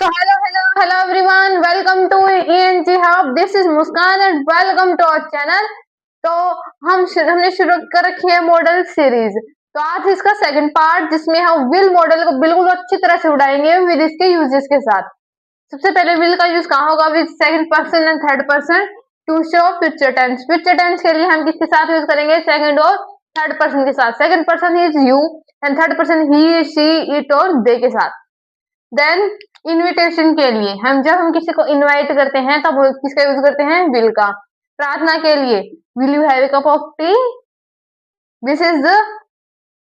So hello everyone. Welcome to ENG Hub. This is Muskan and welcome to our channel. तो हमने शुरू कर रखी है मॉडल सीरीज। तो आज इसका सेकंड पार्ट जिसमें हम विल मॉडल को बिल्कुल अच्छी तरह से उड़ाएंगे विद इसके यूजेस के साथ। सबसे पहले विल का यूज कहाँ होगा? With second person and third person to show future tense. Future tense के लिए हम किसके साथ यूज करेंगे? सेकंड और थर्ड पर्सन के साथ। Second person is you and third person he, she, it और दे के साथ। देन इनविटेशन के लिए जब हम किसी को इनवाइट करते हैं तब किसका यूज करते हैं? विल का। प्रार्थना के लिए will you have a cup of T, this is the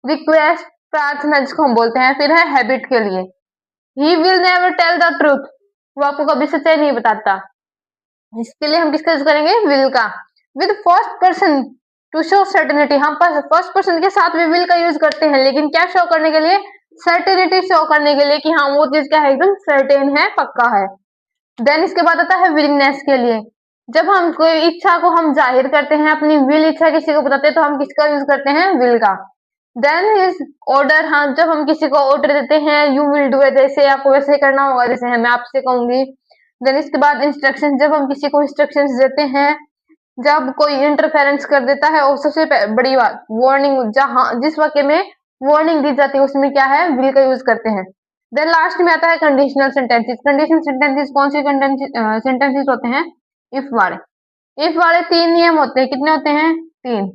request, प्रार्थना जिसको हम बोलते हैं। फिर है हैबिट के लिए he will never tell the truth, वो आपको कभी सच्चाई नहीं बताता। इसके लिए हम किसका यूज करेंगे? विल का। With first person to show certainty, हम फर्स्ट पर्सन के साथ भी विल का यूज करते हैं, लेकिन क्या शो करने के लिए? सर्टेनिटी शो करने के लिए कि हाँ वो चीज क्या है, एकदम सर्टेन है, पक्का है। देन इसके बाद आता है विलिंगनेस के लिए, जब हम कोई इच्छा को हम जाहिर करते हैं, अपनी विल इच्छा किसी को बताते हैं तो हम किसका यूज करते हैं? विल का। देन इज ऑर्डर, हाँ जब हम किसी को ऑर्डर देते हैं, यू विल डू इट, जैसे आपको वैसे करना होगा जैसे है मैं आपसे कहूंगी। देन इसके बाद इंस्ट्रक्शन, जब हम किसी को इंस्ट्रक्शंस देते हैं, जब कोई इंटरफेरेंस कर देता है। और सबसे बड़ी बात वार्निंग, जहां जिस वाक्य में वार्निंग दी जाती है उसमें क्या है? विल का यूज करते हैं। देन लास्ट में आता है कंडीशनल सेंटेंसेस। कंडीशनल सेंटेंसेस कौन सी सेंटेंसेस होते हैं? इफ वाले। इफ वाले तीन नियम होते हैं। कितने होते हैं? तीन।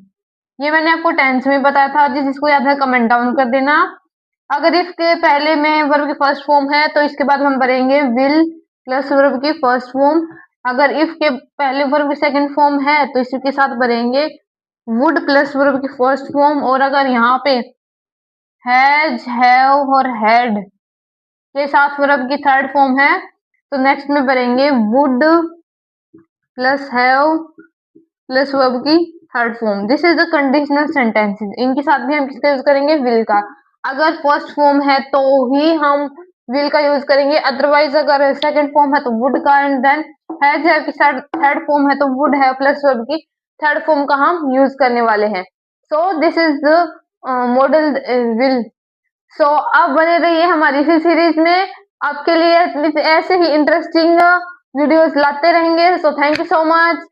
ये मैंने आपको टेंस में बताया था, जिसको याद है कमेंट डाउन कर देना। अगर इफ के पहले में वर्ब की फर्स्ट फॉर्म है तो इसके बाद हम भरेंगे विल प्लस वर्ब की फर्स्ट फॉर्म। अगर इफ के पहले वर्ब की सेकंड फॉर्म है तो इसके साथ भरेंगे वुड प्लस वर्ब की फर्स्ट फॉर्म। और अगर यहाँ पे हैज, हैव और हैड के साथ वर्ब की थर्ड फॉर्म है तो नेक्स्ट में भरेंगे would plus have plus verb की third form. This is the conditional sentences. इनके साथ भी हम किसका यूज करेंगे? विल का। अगर फर्स्ट फॉर्म है तो ही हम विल का यूज करेंगे, अदरवाइज अगर सेकंड फॉर्म है तो वुड का। एंड देन हैज, हैव की साथ थर्ड फॉर्म है तो वुड हैव प्लस वर्ब की थर्ड फॉर्म का हम यूज करने वाले हैं। So this is the modal will. So आप बने रहिए हमारी इसी सीरीज में, आपके लिए ऐसे ही इंटरेस्टिंग वीडियोस लाते रहेंगे। So thank you so much.